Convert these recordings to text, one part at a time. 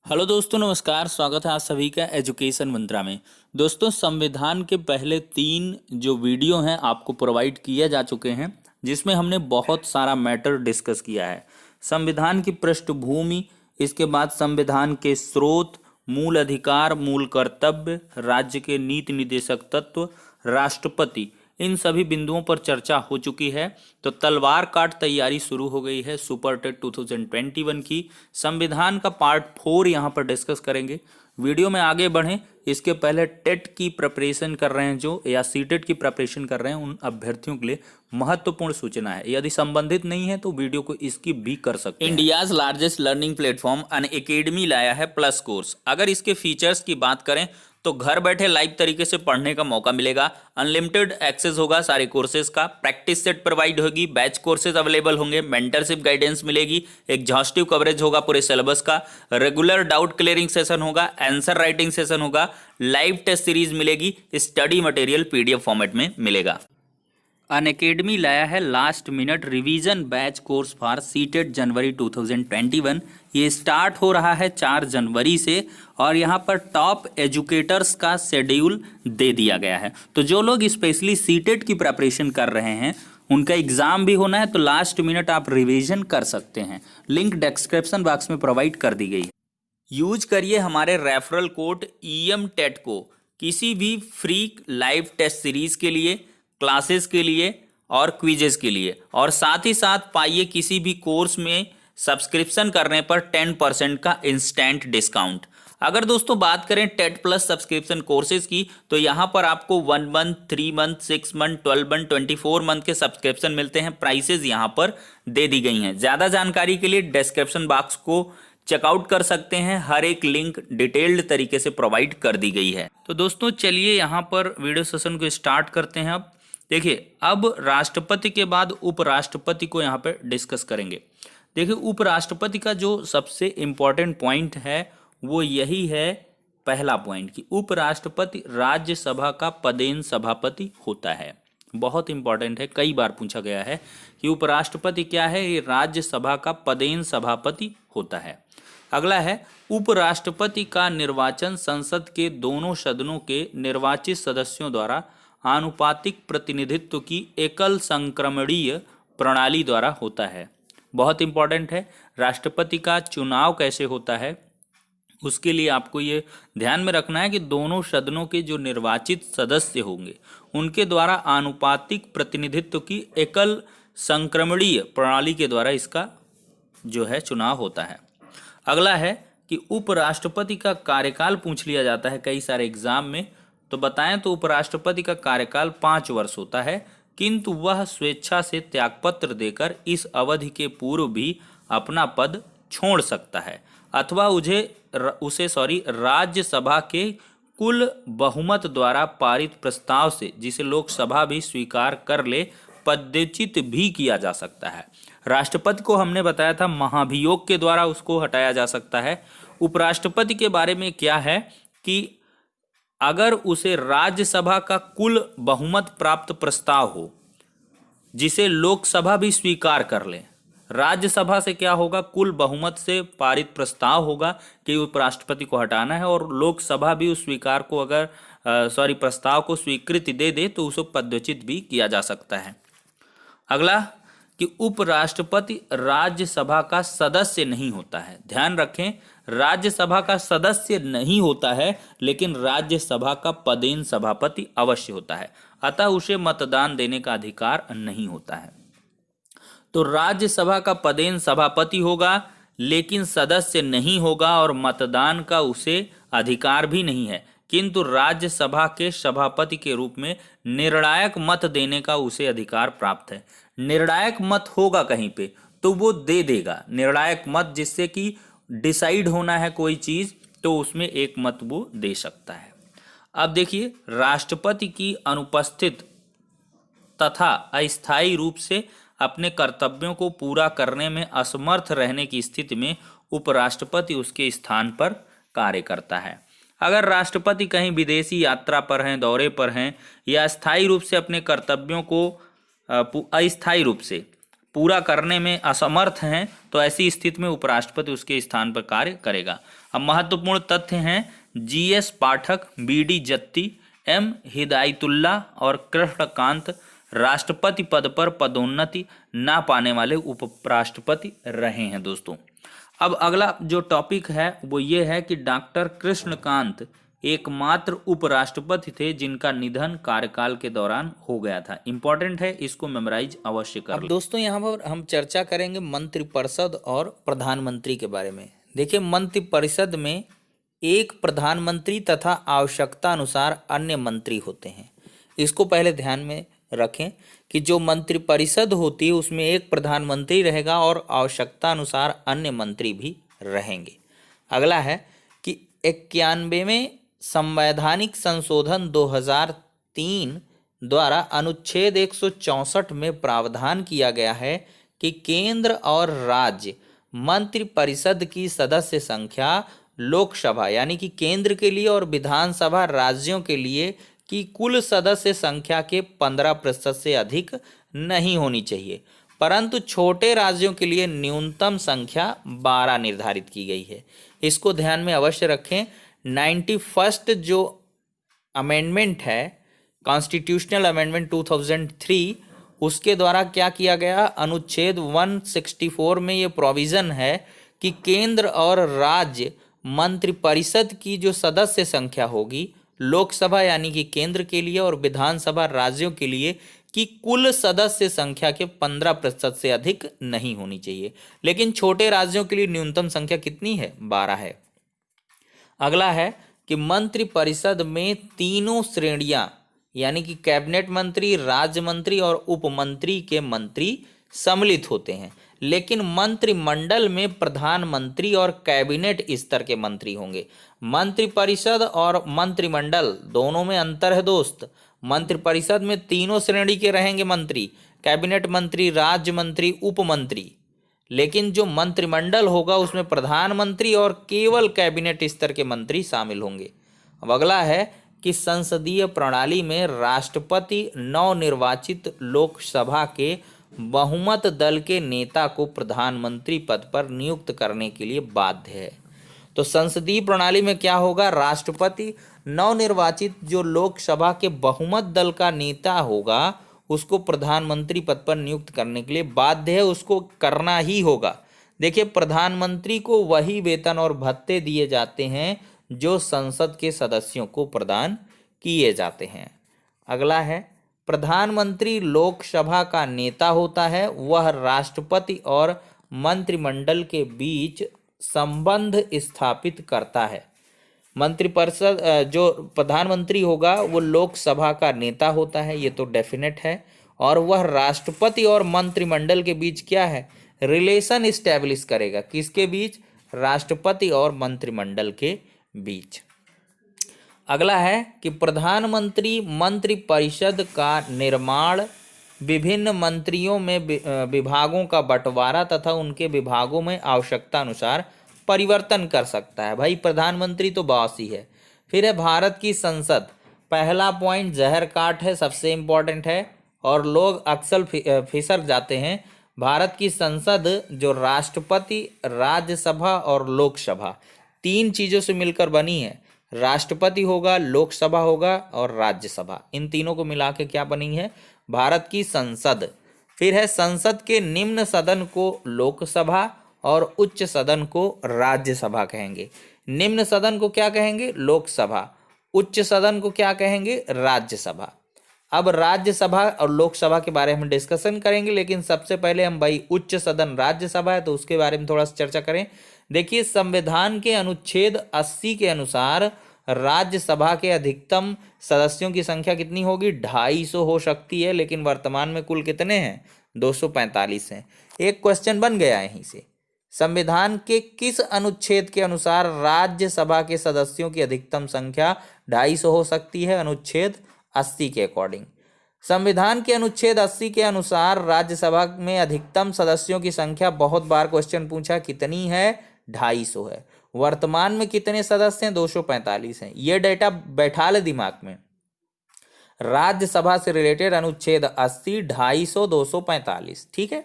Hello दोस्तों, नमस्कार। स्वागत है आप सभी का एजुकेशन मंत्रा में। दोस्तों, संविधान के पहले 3 जो वीडियो हैं आपको प्रोवाइड किए जा चुके हैं, जिसमें हमने बहुत सारा मैटर डिस्कस किया है। संविधान की पृष्ठभूमि, इसके बाद संविधान के स्रोत, मूल अधिकार, मूल कर्तव्य, राज्य के नीति निर्देशक तत्व, राष्ट्रपति, इन सभी बिंदुओं पर चर्चा हो चुकी है। तो तलवार काट तैयारी शुरू हो गई है सुपर टेट 2021 की। संविधान का पार्ट 4 यहाँ पर डिस्कस करेंगे। वीडियो में आगे बढ़ें, इसके पहले टेट की प्रिपरेशन कर रहे हैं जो, या सीटेट की प्रिपरेशन कर रहे हैं, उन अभ्यर्थियों के लिए महत्वपूर्ण सूचना है। यदि संबंधित नहीं है तो वीडियो को स्किप भी कर सकते हैं। India's largest learning platform Unacademy लाया है प्लस कोर्स। अगर इसके फीचर्स की बात करें तो घर बैठे लाइव तरीके से पढ़ने का मौका मिलेगा, अनलिमिटेड एक्सेस होगा सारे कोर्सेज का, प्रैक्टिस सेट प्रोवाइड होगी, बैच कोर्सेज अवेलेबल होंगे, मेंटरशिप गाइडेंस मिलेगी, एग्जॉस्टिव कवरेज होगा पूरे सिलेबस का, रेगुलर डाउट क्लियरिंग सेशन होगा, आंसर राइटिंग सेशन होगा, लाइव टेस्ट सीरीज मिलेगी, स्टडी मटेरियल पीडीएफ फॉर्मेट में मिलेगा। अनअकैडमी लाया है last minute revision batch course for CTET जनवरी 2021। ये स्टार्ट हो रहा है 4 जनवरी से और यहाँ पर टॉप एजुकेटर्स का शेड्यूल दे दिया गया है। तो जो लोग स्पेशली सीटेट की प्रिपरेशन कर रहे हैं, उनका एग्जाम भी होना है, तो लास्ट मिनट आप रिवीजन कर सकते हैं। लिंक डिस्क्रिप्शन बॉक्स में प्रोवाइड कर दी गई है। यूज करिए हमारे रेफरल कोड EM टेट को किसी भी फ्री लाइव टेस्ट सीरीज के लिए, क्लासेस के लिए और क्विजेस के लिए, और साथ ही साथ पाइए किसी भी कोर्स में सब्सक्रिप्शन करने पर 10% का इंस्टेंट डिस्काउंट। अगर दोस्तों बात करें टेट प्लस सब्सक्रिप्शन कोर्सेज की, तो यहाँ पर आपको 1 month, 3 month, 6 month, 12 month, 24 month के सब्सक्रिप्शन मिलते हैं। प्राइसेज यहाँ पर दे दी गई हैं। ज़्यादा जानकारी के लिए डिस्क्रिप्शन बॉक्स को चेकआउट कर सकते हैं। हर एक लिंक डिटेल्ड तरीके से प्रोवाइड कर दी गई है। तो दोस्तों चलिए यहाँ पर वीडियो सेशन को स्टार्ट करते हैं। अब देखिए, अब राष्ट्रपति के बाद उपराष्ट्रपति को यहाँ पे डिस्कस करेंगे। देखिए, उपराष्ट्रपति का जो सबसे इम्पोर्टेंट पॉइंट है वो यही है, पहला पॉइंट, कि उपराष्ट्रपति राज्यसभा का पदेन सभापति होता है। बहुत इंपॉर्टेंट है, कई बार पूछा गया है कि उपराष्ट्रपति क्या है। ये राज्यसभा का पदेन सभापति होता है। अगला है, उपराष्ट्रपति का निर्वाचन संसद के दोनों सदनों के निर्वाचित सदस्यों द्वारा आनुपातिक प्रतिनिधित्व की एकल संक्रमणीय प्रणाली द्वारा होता है। बहुत इंपॉर्टेंट है, राष्ट्रपति का चुनाव कैसे होता है उसके लिए आपको ये ध्यान में रखना है कि दोनों सदनों के जो निर्वाचित सदस्य होंगे उनके द्वारा आनुपातिक प्रतिनिधित्व की एकल संक्रमणीय प्रणाली के द्वारा इसका जो है चुनाव होता है। अगला है कि उपराष्ट्रपति का कार्यकाल पूछ लिया जाता है कई सारे एग्जाम में। तो बताएं तो उपराष्ट्रपति का कार्यकाल 5 वर्ष होता है, किंतु वह स्वेच्छा से त्यागपत्र देकर इस अवधि के पूर्व भी अपना पद छोड़ सकता है, अथवा उसे राज्यसभा के कुल बहुमत द्वारा पारित प्रस्ताव से, जिसे लोकसभा भी स्वीकार कर ले, पदच्युत भी किया जा सकता है। राष्ट्रपति को हमने बताया था महाभियोग के द्वारा उसको हटाया जा सकता है। उपराष्ट्रपति के बारे में क्या है कि अगर उसे राज्यसभा का कुल बहुमत प्राप्त प्रस्ताव हो जिसे लोकसभा भी स्वीकार कर ले, राज्यसभा से क्या होगा, कुल बहुमत से पारित प्रस्ताव होगा कि उपराष्ट्रपति को हटाना है, और लोकसभा भी उस स्वीकार को अगर प्रस्ताव को स्वीकृति दे दे तो उसे पदच्युत भी किया जा सकता है। अगला कि उपराष्ट्रपति राज्यसभा का सदस्य नहीं होता है। ध्यान रखें, राज्यसभा का सदस्य नहीं होता है, लेकिन राज्यसभा का पदेन सभापति अवश्य होता है, अतः उसे मतदान देने का अधिकार नहीं होता है। तो राज्यसभा का पदेन सभापति होगा लेकिन सदस्य नहीं होगा, और मतदान का उसे अधिकार भी नहीं है, किंतु राज्यसभा के सभापति के रूप में निर्णायक मत देने का उसे अधिकार प्राप्त है। निर्णायक मत होगा कहीं पे तो वो दे देगा निर्णायक मत, जिससे कि डिसाइड होना है कोई चीज, तो उसमें एक मत वो दे सकता है। अब देखिए, राष्ट्रपति की अनुपस्थित तथा अस्थायी रूप से अपने कर्तव्यों को पूरा करने में असमर्थ रहने की स्थिति में उपराष्ट्रपति उसके स्थान पर कार्य करता है। अगर राष्ट्रपति कहीं विदेशी यात्रा पर हैं, दौरे पर हैं, या अस्थायी रूप से अपने कर्तव्यों को अस्थायी रूप से पूरा करने में असमर्थ हैं तो ऐसी स्थिति में उपराष्ट्रपति उसके स्थान पर कार्य करेगा। अब महत्वपूर्ण तथ्य हैं GS पाठक, BD जत्ती, M हिदायतुल्ला और कृष्णकांत राष्ट्रपति पद पर पदोन्नति ना पाने वाले उपराष्ट्रपति रहे हैं दोस्तों। अब अगला जो टॉपिक है वो ये है कि डॉक्टर कृष्णकांत एकमात्र उपराष्ट्रपति थे जिनका निधन कार्यकाल के दौरान हो गया था। इंपॉर्टेंट है, इसको मेमोराइज अवश्य कर लो। दोस्तों यहाँ पर हम चर्चा करेंगे मंत्रिपरिषद और प्रधानमंत्री के बारे में। देखिए, मंत्रिपरिषद में एक प्रधानमंत्री तथा आवश्यकता अनुसार अन्य मंत्री होते हैं। इसको पहले ध्यान में रखें कि जो मंत्रिपरिषद होती है उसमें एक प्रधानमंत्री रहेगा और आवश्यकता अनुसार अन्य मंत्री भी रहेंगे। अगला है कि 91वें संवैधानिक संशोधन 2003 द्वारा अनुच्छेद 164 में प्रावधान किया गया है कि केंद्र और राज्य मंत्रिपरिषद की सदस्य संख्या लोकसभा यानी कि केंद्र के लिए और विधानसभा राज्यों के लिए की कुल सदस्य संख्या के 15% से अधिक नहीं होनी चाहिए, परंतु छोटे राज्यों के लिए न्यूनतम संख्या 12 निर्धारित की गई है। इसको ध्यान में अवश्य रखें। 91st जो अमेंडमेंट है, कॉन्स्टिट्यूशनल अमेंडमेंट 2003, उसके द्वारा क्या किया गया, अनुच्छेद 164 में ये प्रोविज़न है कि केंद्र और राज्य मंत्रिपरिषद की जो सदस्य संख्या होगी लोकसभा यानी कि केंद्र के लिए और विधानसभा राज्यों के लिए कि कुल सदस्य संख्या के 15% से अधिक नहीं होनी चाहिए। लेकिन छोटे राज्यों के लिए न्यूनतम संख्या कितनी है, 12 है। अगला है कि मंत्रिपरिषद में तीनों श्रेणियां यानी कि कैबिनेट मंत्री, राज्य मंत्री और उप मंत्री के मंत्री सम्मिलित होते हैं, लेकिन मंत्रिमंडल में प्रधानमंत्री और कैबिनेट स्तर के मंत्री होंगे। मंत्रिपरिषद और मंत्रिमंडल दोनों में अंतर है दोस्त। मंत्रिपरिषद में तीनों श्रेणी के रहेंगे मंत्री, कैबिनेट मंत्री, राज्य मंत्री, उप मंत्री, लेकिन जो मंत्रिमंडल होगा उसमें प्रधानमंत्री और केवल कैबिनेट स्तर के मंत्री शामिल होंगे। अब अगला है कि संसदीय प्रणाली में राष्ट्रपति नवनिर्वाचित लोकसभा के बहुमत दल के नेता को प्रधानमंत्री पद पर नियुक्त करने के लिए बाध्य है। तो संसदीय प्रणाली में क्या होगा, राष्ट्रपति नवनिर्वाचित जो लोकसभा के बहुमत दल का नेता होगा उसको प्रधानमंत्री पद पर नियुक्त करने के लिए बाध्य है, उसको करना ही होगा। देखिए, प्रधानमंत्री को वही वेतन और भत्ते दिए जाते हैं जो संसद के सदस्यों को प्रदान किए जाते हैं। अगला है, प्रधानमंत्री लोकसभा का नेता होता है, वह राष्ट्रपति और मंत्रिमंडल के बीच संबंध स्थापित करता है। मंत्रिपरिषद जो प्रधानमंत्री होगा वो लोकसभा का नेता होता है, ये तो डेफिनेट है, और वह राष्ट्रपति और मंत्रिमंडल के बीच क्या है, रिलेशन इस्टेब्लिश करेगा। किसके बीच, राष्ट्रपति और मंत्रिमंडल के बीच। अगला है कि प्रधानमंत्री मंत्रिपरिषद का निर्माण विभिन्न मंत्रियों में विभागों का बंटवारा तथा उनके विभागों में आवश्यकता अनुसार परिवर्तन कर सकता है। भाई प्रधानमंत्री तो बॉस ही है। फिर है भारत की संसद। पहला पॉइंट जहर काट है, सबसे इम्पोर्टेंट है और लोग अक्सर फिसर जाते हैं। भारत की संसद जो राष्ट्रपति, राज्यसभा और लोकसभा तीन चीज़ों से मिलकर बनी है। राष्ट्रपति होगा, लोकसभा होगा और राज्यसभा, इन तीनों को मिला के क्या बनी है, भारत की संसद। फिर है संसद के निम्न सदन को लोकसभा और उच्च सदन को राज्यसभा कहेंगे। निम्न सदन को क्या कहेंगे, लोकसभा। उच्च सदन को क्या कहेंगे, राज्यसभा। अब राज्यसभा और लोकसभा के बारे में डिस्कशन करेंगे, लेकिन सबसे पहले हम भाई उच्च सदन राज्यसभा है तो उसके बारे में थोड़ा सा चर्चा करें। देखिए, संविधान के अनुच्छेद 80 के अनुसार राज्यसभा के अधिकतम सदस्यों की संख्या कितनी होगी, 250 हो सकती है, लेकिन वर्तमान में कुल कितने हैं, 245 हैं। एक क्वेश्चन बन गया यहीं से, संविधान के किस अनुच्छेद के अनुसार राज्यसभा के सदस्यों की अधिकतम संख्या 250 हो सकती है, अनुच्छेद 80 के अकॉर्डिंग। संविधान के अनुच्छेद 80 के अनुसार राज्यसभा में अधिकतम सदस्यों की संख्या बहुत बार क्वेश्चन पूछा कितनी है, 250 है। वर्तमान में कितने सदस्य हैं, 245 हैं। ये डेटा बैठा ले दिमाग में। राज्यसभा से रिलेटेड अनुच्छेद 80, 250, 245, ठीक है।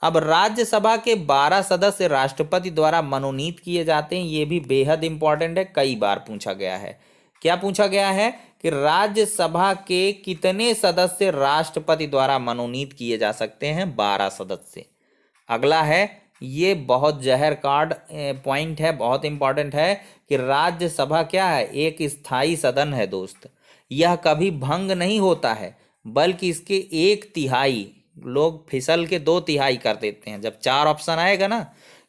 अब राज्यसभा के 12 सदस्य राष्ट्रपति द्वारा मनोनीत किए जाते हैं। ये भी बेहद इंपॉर्टेंट है, कई बार पूछा गया है। क्या पूछा गया है कि राज्यसभा के कितने सदस्य राष्ट्रपति द्वारा मनोनीत किए जा सकते हैं? 12 सदस्य। अगला है, ये बहुत जहर कार्ड पॉइंट है, बहुत इंपॉर्टेंट है कि राज्यसभा क्या है? एक स्थायी सदन है दोस्त। यह कभी भंग नहीं होता है, बल्कि इसके 1/3 लोग फिसल के 2/3 कर देते हैं। जब 4 ऑप्शन आएगा ना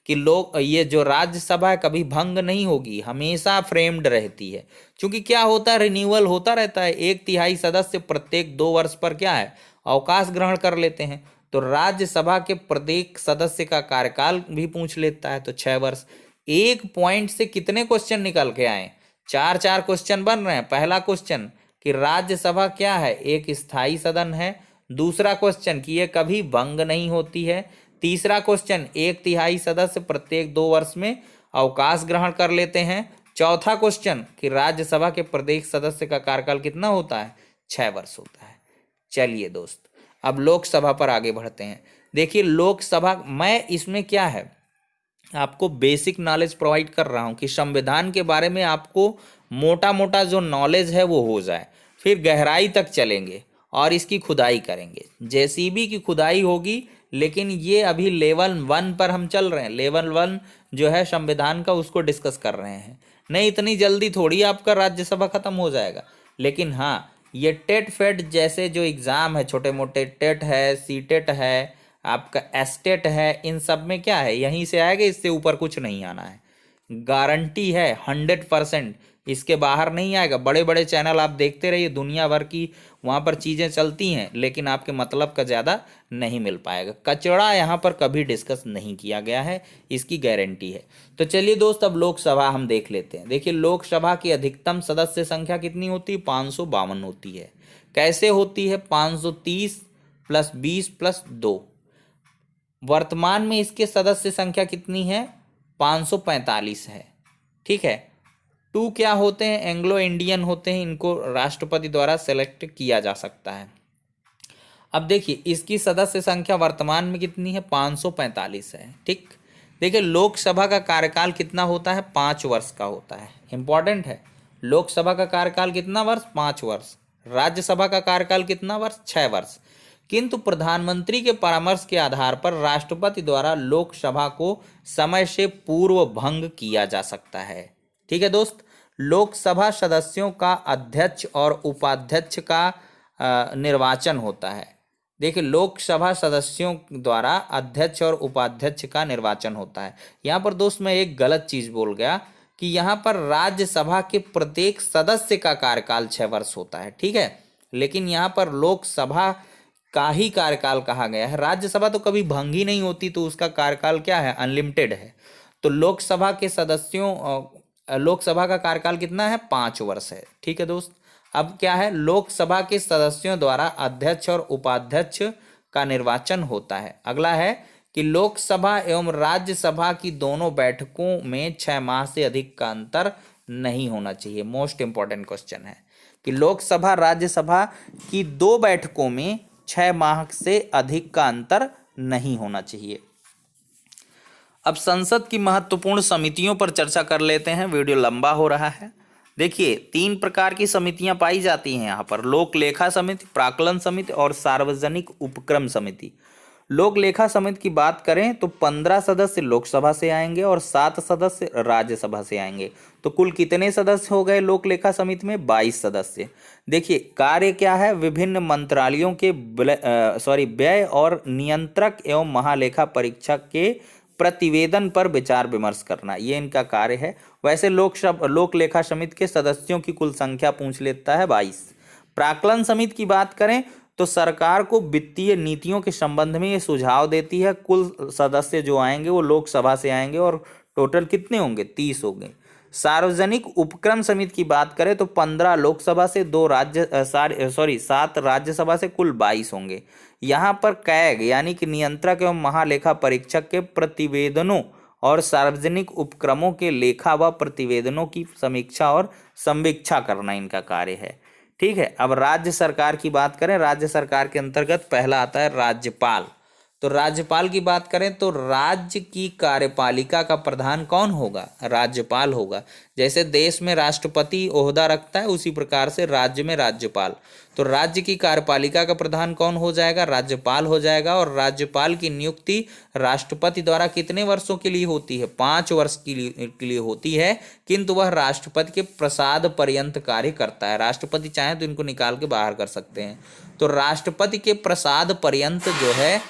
कि लोग, ये जो राज्यसभा है कभी भंग नहीं होगी, हमेशा फ्रेम्ड रहती है। क्योंकि क्या होता है, रिन्यूअल होता रहता है। 1/3 सदस्य प्रत्येक 2 वर्ष पर क्या है? अवकाश ग्रहण कर लेते हैं। तो राज्यसभा के प्रत्येक सदस्य का कार्यकाल भी पूछ लेता है, तो 6 वर्ष। एक पॉइंट से कितने क्वेश्चन निकल के आए? 4 क्वेश्चन बन रहे हैं। पहला क्वेश्चन कि राज्यसभा क्या है? एक स्थायी सदन है। दूसरा क्वेश्चन कि ये कभी भंग नहीं होती है। तीसरा क्वेश्चन 1/3 सदस्य प्रत्येक 2 वर्ष में अवकाश ग्रहण कर लेते हैं। चौथा क्वेश्चन कि राज्यसभा के प्रत्येक सदस्य का कार्यकाल कितना होता है? 6 वर्ष होता है। चलिए दोस्त, अब लोकसभा पर आगे बढ़ते हैं। देखिए लोकसभा, मैं इसमें क्या है, आपको बेसिक नॉलेज प्रोवाइड कर रहा हूँ कि संविधान के बारे में आपको मोटा मोटा जो नॉलेज है वो हो जाए, फिर गहराई तक चलेंगे और इसकी खुदाई करेंगे। जेसीबी की खुदाई होगी, लेकिन ये अभी लेवल 1 पर हम चल रहे हैं। लेवल 1 जो है संविधान का, उसको डिस्कस कर रहे हैं। नहीं, इतनी जल्दी थोड़ी आपका राज्यसभा खत्म हो जाएगा। लेकिन हाँ, ये टेट फेट जैसे जो एग्ज़ाम है, छोटे मोटे टेट है, सीटेट है, आपका एस्टेट है, इन सब में क्या है, यहीं से आएगा, इससे ऊपर कुछ नहीं आना है। गारंटी है 100%, इसके बाहर नहीं आएगा। बड़े बड़े चैनल आप देखते रहिए, दुनिया भर की वहाँ पर चीज़ें चलती हैं, लेकिन आपके मतलब का ज़्यादा नहीं मिल पाएगा। कचड़ा यहाँ पर कभी डिस्कस नहीं किया गया है, इसकी गारंटी है। तो चलिए दोस्त, अब लोकसभा हम देख लेते हैं। देखिए लोकसभा की अधिकतम सदस्य संख्या कितनी होती है? 552 होती है। कैसे होती है? 530 + 20 + 2। वर्तमान में इसके सदस्य संख्या कितनी है? 545 है। ठीक है। 2 क्या होते हैं? एंग्लो इंडियन होते हैं, इनको राष्ट्रपति द्वारा सेलेक्ट किया जा सकता है। अब देखिए इसकी सदस्य संख्या वर्तमान में कितनी है? 545 है। ठीक। देखिए लोकसभा का कार्यकाल कितना होता है? 5 वर्ष का होता है। इंपॉर्टेंट है, लोकसभा का कार्यकाल कितना वर्ष? 5 वर्ष। राज्यसभा का कार्यकाल कितना वर्ष? 6 वर्ष। किंतु प्रधानमंत्री के परामर्श के आधार पर राष्ट्रपति द्वारा लोकसभा को समय से पूर्व भंग किया जा सकता है। ठीक है दोस्त। लोकसभा सदस्यों का अध्यक्ष और उपाध्यक्ष का निर्वाचन होता है। देखिए लोकसभा सदस्यों द्वारा अध्यक्ष और उपाध्यक्ष का निर्वाचन होता है। यहाँ पर दोस्त मैं एक गलत चीज़ बोल गया कि यहाँ पर राज्यसभा के प्रत्येक सदस्य का कार्यकाल 6 वर्ष होता है। ठीक है, लेकिन यहाँ पर लोकसभा का ही कार्यकाल कहा गया है। राज्यसभा तो कभी भंग ही नहीं होती, तो उसका कार्यकाल क्या है? अनलिमिटेड है। तो लोकसभा के सदस्यों, लोकसभा का कार्यकाल कितना है? 5 वर्ष है। ठीक है दोस्त। अब क्या है? लोकसभा के सदस्यों द्वारा अध्यक्ष और उपाध्यक्ष का निर्वाचन होता है। अगला है कि लोकसभा एवं राज्यसभा की दोनों बैठकों में 6 माह से अधिक का अंतर नहीं होना चाहिए। मोस्ट इंपॉर्टेंट क्वेश्चन है कि लोकसभा राज्यसभा की 2 बैठकों में 6 माह से अधिक का अंतर नहीं होना चाहिए। अब संसद की महत्वपूर्ण समितियों पर चर्चा कर लेते हैं, वीडियो लंबा हो रहा है। देखिए 3 प्रकार की समितियां पाई जाती हैं यहाँ पर: लोक लेखा समिति, प्राक्कलन समिति और सार्वजनिक उपक्रम समिति। लोक लेखा समिति की बात करें तो 15 सदस्य लोकसभा से आएंगे और 7 सदस्य राज्यसभा से आएंगे। तो कुल कितने सदस्य हो गए लोक लेखा समिति में? 22 सदस्य। देखिए कार्य क्या है? विभिन्न मंत्रालयों के व्यय और नियंत्रक एवं महालेखा परीक्षक के प्रतिवेदन पर विचार विमर्श करना, ये इनका कार्य है। वैसे लोक लेखा समिति के सदस्यों की कुल संख्या पूछ लेता है 22। प्राक्कलन समिति की बात करें तो सरकार को वित्तीय नीतियों के संबंध में ये सुझाव देती है। कुल सदस्य जो आएंगे वो लोकसभा से आएंगे और टोटल कितने होंगे? 30 होंगे। सार्वजनिक उपक्रम समिति की बात करें तो 15 लोकसभा से 7 राज्यसभा से कुल 22 होंगे। यहाँ पर कैग यानी कि नियंत्रक एवं महालेखा परीक्षक के प्रतिवेदनों और सार्वजनिक उपक्रमों के लेखा व प्रतिवेदनों की समीक्षा और संवीक्षा करना इनका कार्य है। ठीक है। अब राज्य सरकार की बात करें, राज्य सरकार के अंतर्गत पहला आता है राज्यपाल। तो राज्यपाल की बात करें तो राज्य की कार्यपालिका का प्रधान कौन होगा? राज्यपाल होगा। जैसे देश में राष्ट्रपति ओहदा रखता है, उसी प्रकार से राज्य में राज्यपाल। तो राज्य की कार्यपालिका का प्रधान कौन हो जाएगा? राज्यपाल हो जाएगा। और राज्यपाल की नियुक्ति राष्ट्रपति द्वारा कितने वर्षों के लिए होती है? 5 वर्ष के लिए होती है, किंतु वह राष्ट्रपति के प्रसाद पर्यंत कार्य करता है। राष्ट्रपति चाहे तो इनको निकाल के बाहर कर सकते हैं। तो राष्ट्रपति के प्रसाद पर्यंत जो है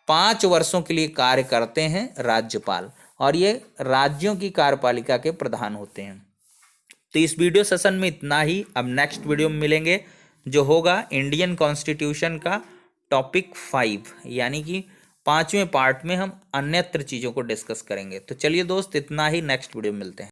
5 वर्षों के लिए कार्य करते हैं राज्यपाल, और ये राज्यों की कार्यपालिका के प्रधान होते हैं। तो इस वीडियो सेशन में इतना ही। अब नेक्स्ट वीडियो में मिलेंगे, जो होगा इंडियन कॉन्स्टिट्यूशन का टॉपिक 5, यानी कि 5वें पार्ट में हम अन्यत्र चीज़ों को डिस्कस करेंगे। तो चलिए दोस्त, इतना ही, नेक्स्ट वीडियो में मिलते हैं।